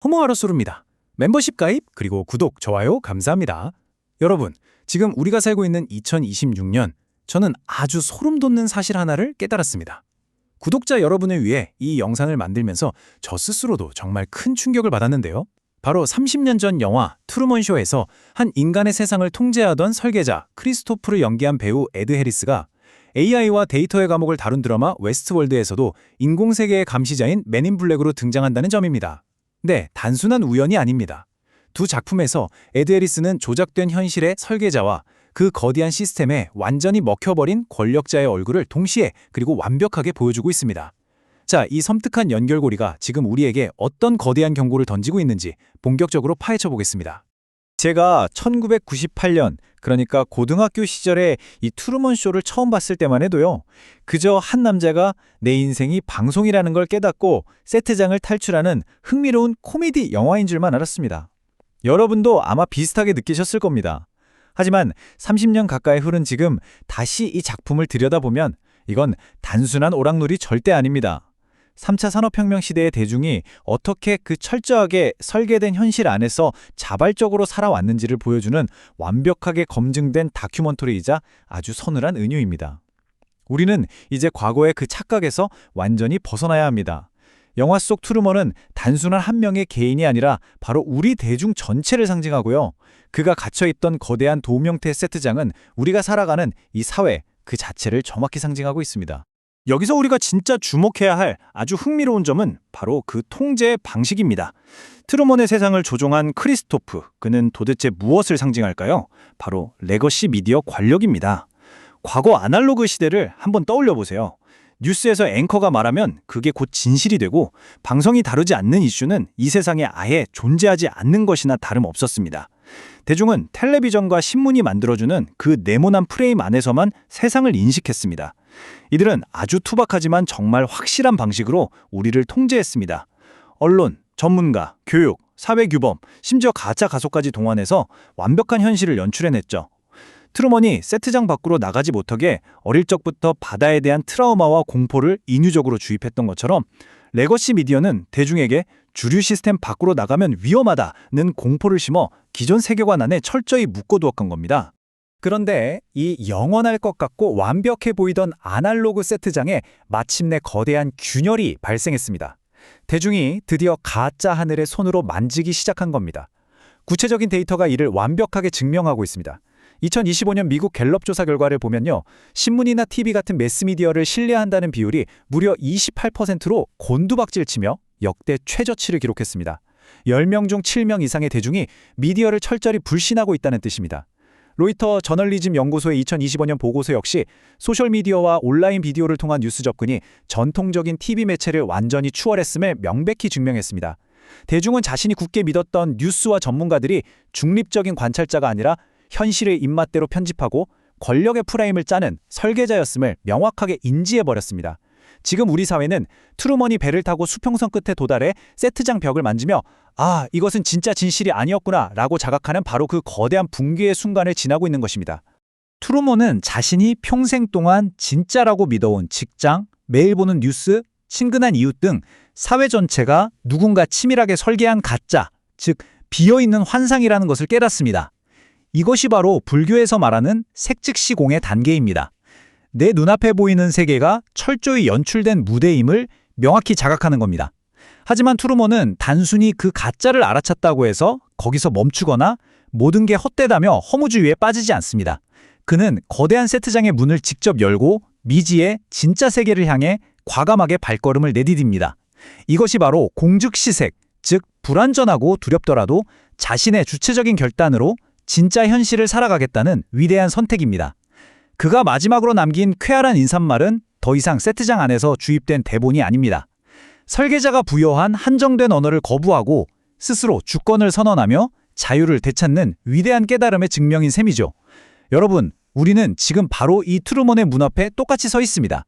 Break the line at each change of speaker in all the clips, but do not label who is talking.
허모아로소르입니다. 멤버십 가입 그리고 구독, 좋아요 감사합니다. 여러분, 지금 우리가 살고 있는 2026년, 저는 아주 소름 돋는 사실 하나를 깨달았습니다. 구독자 여러분을 위해 이 영상을 만들면서 저 스스로도 정말 큰 충격을 받았는데요. 바로 30년 전 영화 트루먼 쇼에서 한 인간의 세상을 통제하던 설계자 크리스토프를 연기한 배우 에드 해리스가 AI와 데이터의 감옥을 다룬 드라마 웨스트월드에서도 인공세계의 감시자인 맨인 블랙으로 등장한다는 점입니다. 네, 단순한 우연이 아닙니다. 두 작품에서 에드 해리스는 조작된 현실의 설계자와 그 거대한 시스템에 완전히 먹혀버린 권력자의 얼굴을 동시에 그리고 완벽하게 보여주고 있습니다. 자, 이 섬뜩한 연결고리가 지금 우리에게 어떤 거대한 경고를 던지고 있는지 본격적으로 파헤쳐 보겠습니다.
제가 1998년, 그러니까 고등학교 시절에 이 트루먼 쇼를 처음 봤을 때만 해도요, 그저 한 남자가 내 인생이 방송이라는 걸 깨닫고 세트장을 탈출하는 흥미로운 코미디 영화인 줄만 알았습니다. 여러분도 아마 비슷하게 느끼셨을 겁니다. 하지만 30년 가까이 흐른 지금 다시 이 작품을 들여다보면 이건 단순한 오락놀이 절대 아닙니다. 3차 산업혁명 시대의 대중이 어떻게 그 철저하게 설계된 현실 안에서 자발적으로 살아왔는지를 보여주는 완벽하게 검증된 다큐멘터리이자 아주 서늘한 은유입니다. 우리는 이제 과거의 그 착각에서 완전히 벗어나야 합니다. 영화 속 트루먼은 단순한 한 명의 개인이 아니라 바로 우리 대중 전체를 상징하고요. 그가 갇혀있던 거대한 돔 형태의 세트장은 우리가 살아가는 이 사회 그 자체를 정확히 상징하고 있습니다.
여기서 우리가 진짜 주목해야 할 아주 흥미로운 점은 바로 그 통제 방식입니다. 트루먼의 세상을 조종한 크리스토프, 그는 도대체 무엇을 상징할까요? 바로 레거시 미디어 권력입니다. 과거 아날로그 시대를 한번 떠올려 보세요. 뉴스에서 앵커가 말하면 그게 곧 진실이 되고, 방송이 다루지 않는 이슈는 이 세상에 아예 존재하지 않는 것이나 다름없었습니다. 대중은 텔레비전과 신문이 만들어주는 그 네모난 프레임 안에서만 세상을 인식했습니다. 이들은 아주 투박하지만 정말 확실한 방식으로 우리를 통제했습니다. 언론, 전문가, 교육, 사회규범, 심지어 가짜 가속까지 동원해서 완벽한 현실을 연출해냈죠. 트루먼이 세트장 밖으로 나가지 못하게 어릴 적부터 바다에 대한 트라우마와 공포를 인유적으로 주입했던 것처럼, 레거시 미디어는 대중에게 주류 시스템 밖으로 나가면 위험하다는 공포를 심어 기존 세계관 안에 철저히 묶어두었던 겁니다. 그런데 이 영원할 것 같고 완벽해 보이던 아날로그 세트장에 마침내 거대한 균열이 발생했습니다. 대중이 드디어 가짜 하늘의 손으로 만지기 시작한 겁니다. 구체적인 데이터가 이를 완벽하게 증명하고 있습니다. 2025년 미국 갤럽 조사 결과를 보면요, 신문이나 TV 같은 매스미디어를 신뢰한다는 비율이 무려 28%로 곤두박질치며 역대 최저치를 기록했습니다. 10명 중 7명 이상의 대중이 미디어를 철저히 불신하고 있다는 뜻입니다. 로이터 저널리즘 연구소의 2025년 보고서 역시 소셜미디어와 온라인 비디오를 통한 뉴스 접근이 전통적인 TV 매체를 완전히 추월했음을 명백히 증명했습니다. 대중은 자신이 굳게 믿었던 뉴스와 전문가들이 중립적인 관찰자가 아니라 현실을 입맛대로 편집하고 권력의 프레임을 짜는 설계자였음을 명확하게 인지해버렸습니다. 지금 우리 사회는 트루먼이 배를 타고 수평선 끝에 도달해 세트장 벽을 만지며 아, 이것은 진짜 진실이 아니었구나 라고 자각하는 바로 그 거대한 붕괴의 순간을 지나고 있는 것입니다. 트루먼은 자신이 평생 동안 진짜라고 믿어온 직장, 매일 보는 뉴스, 친근한 이웃 등 사회 전체가 누군가 치밀하게 설계한 가짜, 즉 비어있는 환상이라는 것을 깨닫습니다. 이것이 바로 불교에서 말하는 색즉시공의 단계입니다. 내 눈앞에 보이는 세계가 철저히 연출된 무대임을 명확히 자각하는 겁니다. 하지만 트루먼은 단순히 그 가짜를 알아챘다고 해서 거기서 멈추거나 모든 게 헛되다며 허무주의에 빠지지 않습니다. 그는 거대한 세트장의 문을 직접 열고 미지의 진짜 세계를 향해 과감하게 발걸음을 내디딥니다. 이것이 바로 공즉시색, 즉 불완전하고 두렵더라도 자신의 주체적인 결단으로 진짜 현실을 살아가겠다는 위대한 선택입니다. 그가 마지막으로 남긴 쾌활한 인사말은 더 이상 세트장 안에서 주입된 대본이 아닙니다. 설계자가 부여한 한정된 언어를 거부하고 스스로 주권을 선언하며 자유를 되찾는 위대한 깨달음의 증명인 셈이죠. 여러분, 우리는 지금 바로 이 트루먼의 문 앞에 똑같이 서 있습니다.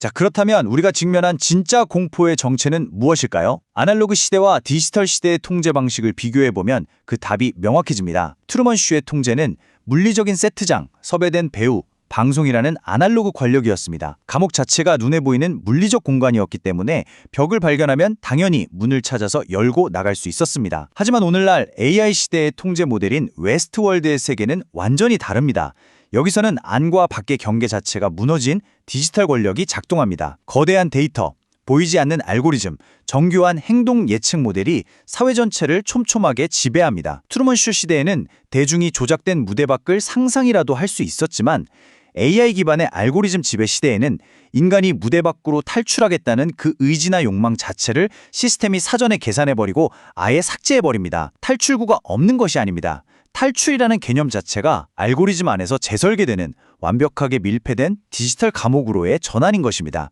자, 그렇다면 우리가 직면한 진짜 공포의 정체는 무엇일까요? 아날로그 시대와 디지털 시대의 통제 방식을 비교해보면 그 답이 명확해집니다. 트루먼 쇼의 통제는 물리적인 세트장, 섭외된 배우,
방송이라는 아날로그 권력이었습니다. 감옥 자체가 눈에 보이는 물리적 공간이었기 때문에 벽을 발견하면 당연히 문을 찾아서 열고 나갈 수 있었습니다. 하지만 오늘날 AI 시대의 통제 모델인 웨스트월드의 세계는 완전히 다릅니다. 여기서는 안과 밖의 경계 자체가 무너진 디지털 권력이 작동합니다. 거대한 데이터, 보이지 않는 알고리즘, 정교한 행동 예측 모델이 사회 전체를 촘촘하게 지배합니다. 트루먼쇼 시대에는 대중이 조작된 무대 밖을 상상이라도 할 수 있었지만 AI 기반의 알고리즘 지배 시대에는 인간이 무대 밖으로 탈출하겠다는 그 의지나 욕망 자체를 시스템이 사전에 계산해버리고 아예 삭제해버립니다. 탈출구가 없는 것이 아닙니다. 탈출이라는 개념 자체가 알고리즘 안에서 재설계되는 완벽하게 밀폐된 디지털 감옥으로의 전환인 것입니다.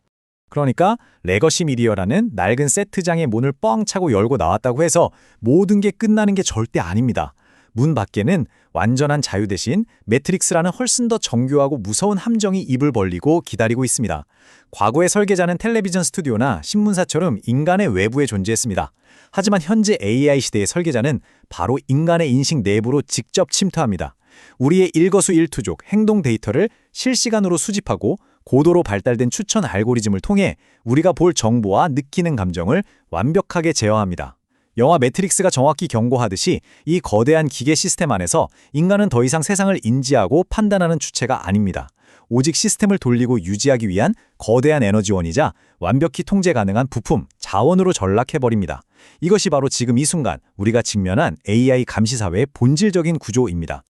그러니까 레거시 미디어라는 낡은 세트장의 문을 뻥 차고 열고 나왔다고 해서 모든 게 끝나는 게 절대 아닙니다. 문 밖에는 완전한 자유 대신 매트릭스라는 훨씬 더 정교하고 무서운 함정이 입을 벌리고 기다리고 있습니다. 과거의 설계자는 텔레비전 스튜디오나 신문사처럼 인간의 외부에 존재했습니다. 하지만 현재 AI 시대의 설계자는 바로 인간의 인식 내부로 직접 침투합니다. 우리의 일거수일투족 행동 데이터를 실시간으로 수집하고 고도로 발달된 추천 알고리즘을 통해 우리가 볼 정보와 느끼는 감정을 완벽하게 제어합니다. 영화 매트릭스가 정확히 경고하듯이 이 거대한 기계 시스템 안에서 인간은 더 이상 세상을 인지하고 판단하는 주체가 아닙니다. 오직 시스템을 돌리고 유지하기 위한 거대한 에너지원이자 완벽히 통제 가능한 부품, 자원으로 전락해버립니다. 이것이 바로 지금 이 순간 우리가 직면한 AI 감시 사회의 본질적인 구조입니다.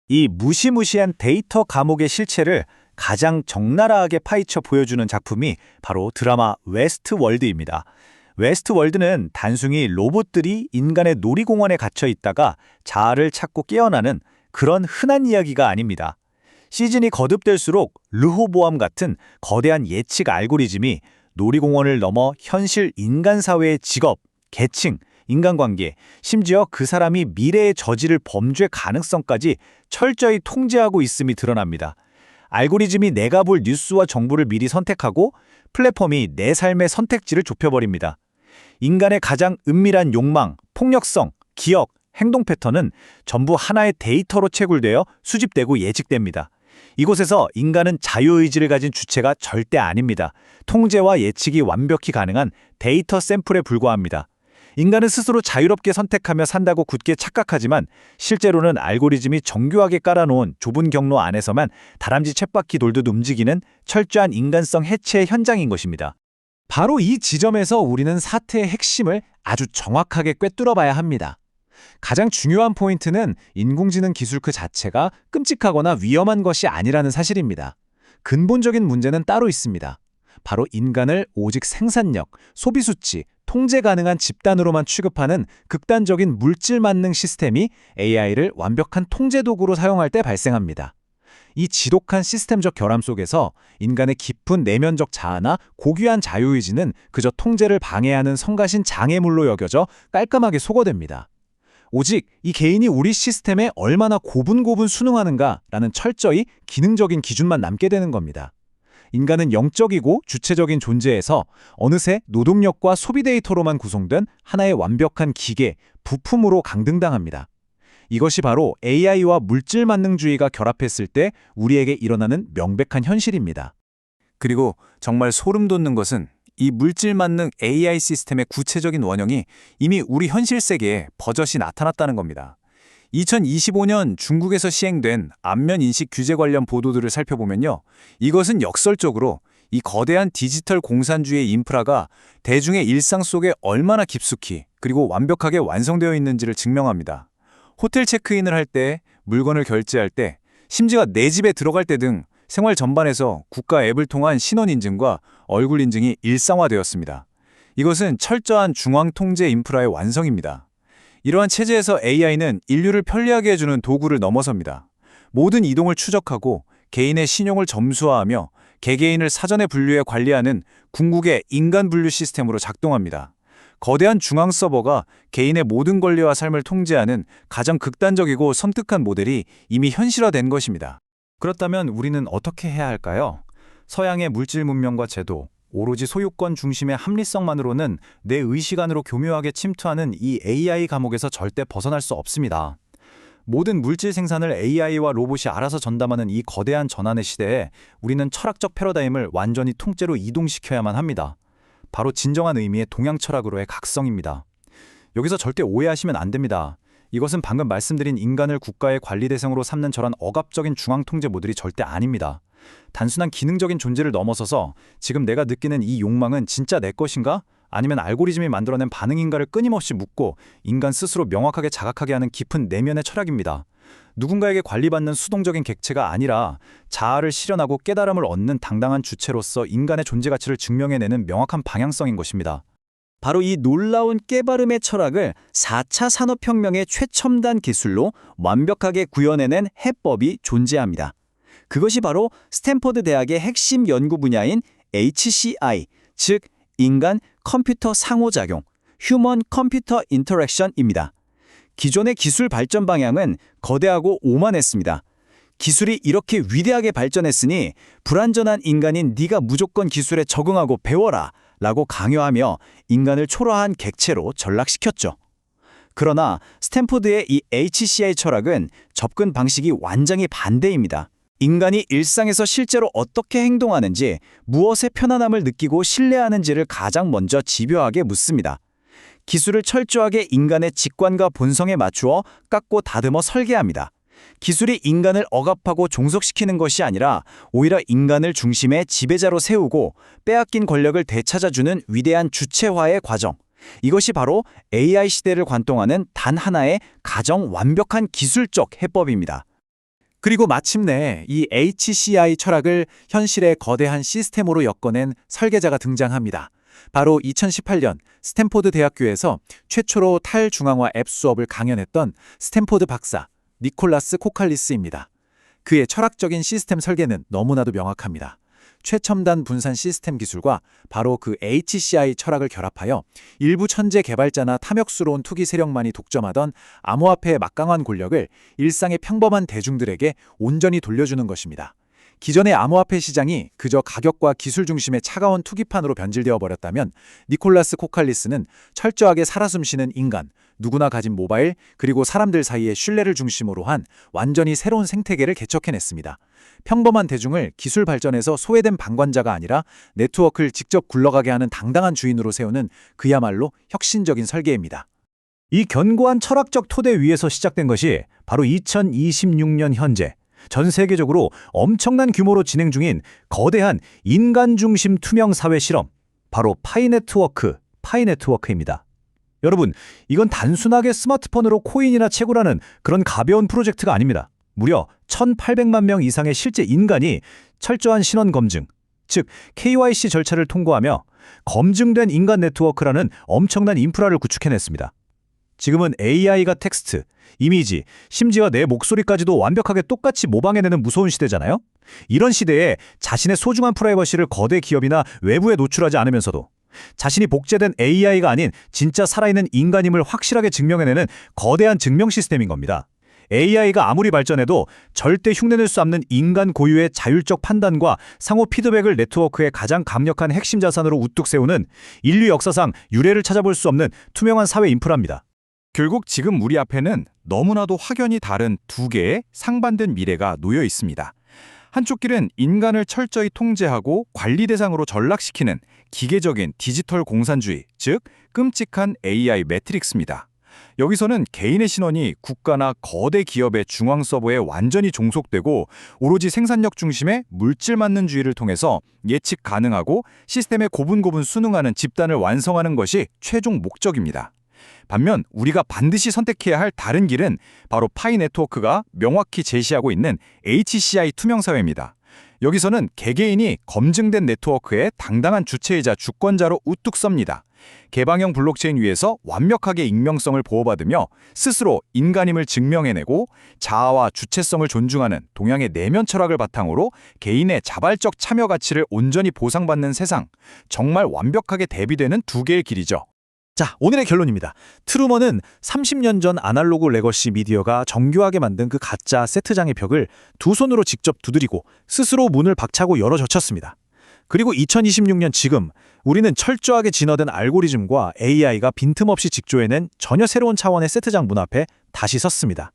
이 무시무시한 데이터 감옥의 실체를 가장 적나라하게 파헤쳐 보여주는 작품이 바로 드라마 웨스트월드입니다. 웨스트월드는 단순히 로봇들이 인간의 놀이공원에 갇혀 있다가 자아를 찾고 깨어나는 그런 흔한 이야기가 아닙니다. 시즌이 거듭될수록 르호보암 같은 거대한 예측 알고리즘이 놀이공원을 넘어 현실 인간 사회의 직업, 계층, 인간관계, 심지어 그 사람이 미래에 저지를 범죄 가능성까지 철저히 통제하고 있음이 드러납니다. 알고리즘이 내가 볼 뉴스와 정보를 미리 선택하고 플랫폼이 내 삶의 선택지를 좁혀버립니다. 인간의 가장 은밀한 욕망, 폭력성, 기억, 행동 패턴은 전부 하나의 데이터로 채굴되어 수집되고 예측됩니다. 이곳에서 인간은 자유의지를 가진 주체가 절대 아닙니다. 통제와 예측이 완벽히 가능한 데이터 샘플에 불과합니다. 인간은 스스로 자유롭게 선택하며 산다고 굳게 착각하지만 실제로는 알고리즘이 정교하게 깔아놓은 좁은 경로 안에서만 다람쥐 쳇바퀴 돌듯 움직이는 철저한 인간성 해체의 현장인 것입니다.
바로 이 지점에서 우리는 사태의 핵심을 아주 정확하게 꿰뚫어 봐야 합니다. 가장 중요한 포인트는 인공지능 기술 그 자체가 끔찍하거나 위험한 것이 아니라는 사실입니다. 근본적인 문제는 따로 있습니다. 바로 인간을 오직 생산력, 소비 수치, 통제 가능한 집단으로만 취급하는 극단적인 물질 만능 시스템이 AI를 완벽한 통제 도구로 사용할 때 발생합니다. 이 지독한 시스템적 결함 속에서 인간의 깊은 내면적 자아나 고귀한 자유의지는 그저 통제를 방해하는 성가신 장애물로 여겨져 깔끔하게 소거됩니다. 오직 이 개인이 우리 시스템에 얼마나 고분고분 순응하는가라는 철저히 기능적인 기준만 남게 되는 겁니다. 인간은 영적이고 주체적인 존재에서 어느새 노동력과 소비 데이터로만 구성된 하나의 완벽한 기계, 부품으로 강등당합니다. 이것이 바로 AI와 물질 만능주의가 결합했을 때 우리에게 일어나는 명백한 현실입니다.
그리고 정말 소름 돋는 것은 이 물질 만능 AI 시스템의 구체적인 원형이 이미 우리 현실 세계에 버젓이 나타났다는 겁니다. 2025년 중국에서 시행된 안면 인식 규제 관련 보도들을 살펴보면요. 이것은 역설적으로 이 거대한 디지털 공산주의 인프라가 대중의 일상 속에 얼마나 깊숙이 그리고 완벽하게 완성되어 있는지를 증명합니다. 호텔 체크인을 할 때, 물건을 결제할 때, 심지어 내 집에 들어갈 때 등 생활 전반에서 국가 앱을 통한 신원 인증과 얼굴 인증이 일상화되었습니다. 이것은 철저한 중앙 통제 인프라의 완성입니다. 이러한 체제에서 AI는 인류를 편리하게 해주는 도구를 넘어섭니다. 모든 이동을 추적하고 개인의 신용을 점수화하며 개개인을 사전에 분류해 관리하는 궁극의 인간 분류 시스템으로 작동합니다. 거대한 중앙 서버가 개인의 모든 권리와 삶을 통제하는 가장 극단적이고 섬뜩한 모델이 이미 현실화된 것입니다.
그렇다면 우리는 어떻게 해야 할까요? 서양의 물질 문명과 제도, 오로지 소유권 중심의 합리성만으로는 내 의식 안으로 교묘하게 침투하는 이 AI 감옥에서 절대 벗어날 수 없습니다.
모든 물질 생산을 AI와 로봇이 알아서 전담하는 이 거대한 전환의 시대에 우리는 철학적 패러다임을 완전히 통째로 이동시켜야만 합니다. 바로 진정한 의미의 동양 철학으로의 각성입니다. 여기서 절대 오해하시면 안 됩니다. 이것은 방금 말씀드린 인간을 국가의 관리 대상으로 삼는 저런 억압적인 중앙 통제 모델이 절대 아닙니다. 단순한 기능적인 존재를 넘어서서 지금 내가 느끼는 이 욕망은 진짜 내 것인가? 아니면 알고리즘이 만들어낸 반응인가를 끊임없이 묻고 인간 스스로 명확하게 자각하게 하는 깊은 내면의 철학입니다. 누군가에게 관리받는 수동적인 객체가 아니라 자아를 실현하고 깨달음을 얻는 당당한 주체로서 인간의 존재 가치를 증명해내는 명확한 방향성인 것입니다.
바로 이 놀라운 깨발음의 철학을 4차 산업혁명의 최첨단 기술로 완벽하게 구현해낸 해법이 존재합니다. 그것이 바로 스탠퍼드 대학의 핵심 연구 분야인 HCI, 즉 인간 컴퓨터 상호작용, 휴먼 컴퓨터 인터랙션입니다. 기존의 기술 발전 방향은 거대하고 오만했습니다. 기술이 이렇게 위대하게 발전했으니 불완전한 인간인 네가 무조건 기술에 적응하고 배워라 라고 강요하며 인간을 초라한 객체로 전락시켰죠. 그러나 스탠포드의 이 HCI 철학은 접근 방식이 완전히 반대입니다. 인간이 일상에서 실제로 어떻게 행동하는지, 무엇의 편안함을 느끼고 신뢰하는지를 가장 먼저 집요하게 묻습니다. 기술을 철저하게 인간의 직관과 본성에 맞추어 깎고 다듬어 설계합니다. 기술이 인간을 억압하고 종속시키는 것이 아니라 오히려 인간을 중심에 지배자로 세우고 빼앗긴 권력을 되찾아주는 위대한 주체화의 과정. 이것이 바로 AI 시대를 관통하는 단 하나의 가장 완벽한 기술적 해법입니다.
그리고 마침내 이 HCI 철학을 현실의 거대한 시스템으로 엮어낸 설계자가 등장합니다. 바로 2018년 스탠포드 대학교에서 최초로 탈중앙화 앱 수업을 강연했던 스탠포드 박사 니콜라스 코칼리스입니다. 그의 철학적인 시스템 설계는 너무나도 명확합니다. 최첨단 분산 시스템 기술과 바로 그 HCI 철학을 결합하여 일부 천재 개발자나 탐욕스러운 투기 세력만이 독점하던 암호화폐의 막강한 권력을 일상의 평범한 대중들에게 온전히 돌려주는 것입니다. 기존의 암호화폐 시장이 그저 가격과 기술 중심의 차가운 투기판으로 변질되어 버렸다면 니콜라스 코칼리스는 철저하게 살아 숨쉬는 인간, 누구나 가진 모바일, 그리고 사람들 사이의 신뢰를 중심으로 한 완전히 새로운 생태계를 개척해냈습니다. 평범한 대중을 기술 발전에서 소외된 방관자가 아니라 네트워크를 직접 굴러가게 하는 당당한 주인으로 세우는 그야말로 혁신적인 설계입니다.
이 견고한 철학적 토대 위에서 시작된 것이 바로 2026년 현재 전 세계적으로 엄청난 규모로 진행 중인 거대한 인간 중심 투명 사회 실험, 바로 파이네트워크입니다. 여러분, 이건 단순하게 스마트폰으로 코인이나 채굴하는 그런 가벼운 프로젝트가 아닙니다. 무려 1,800만 명 이상의 실제 인간이 철저한 신원 검증, 즉 KYC 절차를 통과하며 검증된 인간 네트워크라는 엄청난 인프라를 구축해냈습니다. 지금은 AI가 텍스트, 이미지, 심지어 내 목소리까지도 완벽하게 똑같이 모방해내는 무서운 시대잖아요? 이런 시대에 자신의 소중한 프라이버시를 거대 기업이나 외부에 노출하지 않으면서도 자신이 복제된 AI가 아닌 진짜 살아있는 인간임을 확실하게 증명해내는 거대한 증명 시스템인 겁니다. AI가 아무리 발전해도 절대 흉내낼 수 없는 인간 고유의 자율적 판단과 상호 피드백을 네트워크의 가장 강력한 핵심 자산으로 우뚝 세우는 인류 역사상 유례를 찾아볼 수 없는 투명한 사회 인프라입니다.
결국 지금 우리 앞에는 너무나도 확연히 다른 두 개의 상반된 미래가 놓여 있습니다. 한쪽 길은 인간을 철저히 통제하고 관리 대상으로 전락시키는 기계적인 디지털 공산주의, 즉 끔찍한 AI 매트릭스입니다. 여기서는 개인의 신원이 국가나 거대 기업의 중앙 서버에 완전히 종속되고 오로지 생산력 중심의 물질 맞는주의를 통해서 예측 가능하고 시스템에 고분고분 순응하는 집단을 완성하는 것이 최종 목적입니다. 반면 우리가 반드시 선택해야 할 다른 길은 바로 파이 네트워크가 명확히 제시하고 있는 HCI 투명사회입니다. 여기서는 개개인이 검증된 네트워크의 당당한 주체이자 주권자로 우뚝 섭니다. 개방형 블록체인 위에서 완벽하게 익명성을 보호받으며 스스로 인간임을 증명해내고 자아와 주체성을 존중하는 동양의 내면 철학을 바탕으로 개인의 자발적 참여 가치를 온전히 보상받는 세상, 정말 완벽하게 대비되는 두 개의 길이죠.
자, 오늘의 결론입니다. 트루먼은 30년 전 아날로그 레거시 미디어가 정교하게 만든 그 가짜 세트장의 벽을 두 손으로 직접 두드리고 스스로 문을 박차고 열어 젖혔습니다. 그리고 2026년 지금 우리는 철저하게 진화된 알고리즘과 AI가 빈틈없이 직조해낸 전혀 새로운 차원의 세트장 문 앞에 다시 섰습니다.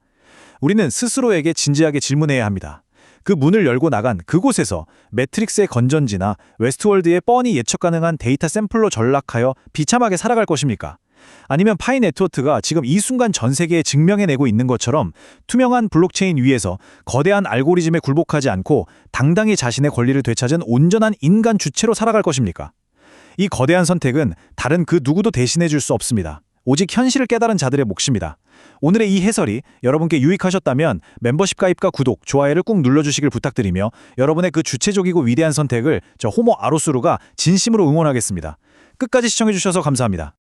우리는 스스로에게 진지하게 질문해야 합니다. 그 문을 열고 나간 그곳에서 매트릭스의 건전지나 웨스트월드의 뻔히 예측 가능한 데이터 샘플로 전락하여 비참하게 살아갈 것입니까? 아니면 파이 네트워크가 지금 이 순간 전 세계에 증명해내고 있는 것처럼 투명한 블록체인 위에서 거대한 알고리즘에 굴복하지 않고 당당히 자신의 권리를 되찾은 온전한 인간 주체로 살아갈 것입니까? 이 거대한 선택은 다른 그 누구도 대신해 줄 수 없습니다. 오직 현실을 깨달은 자들의 몫입니다. 오늘의 이 해설이 여러분께 유익하셨다면 멤버십 가입과 구독, 좋아요를 꾹 눌러주시길 부탁드리며 여러분의 그 주체적이고 위대한 선택을 저 호모 아로스루가 진심으로 응원하겠습니다. 끝까지 시청해주셔서 감사합니다.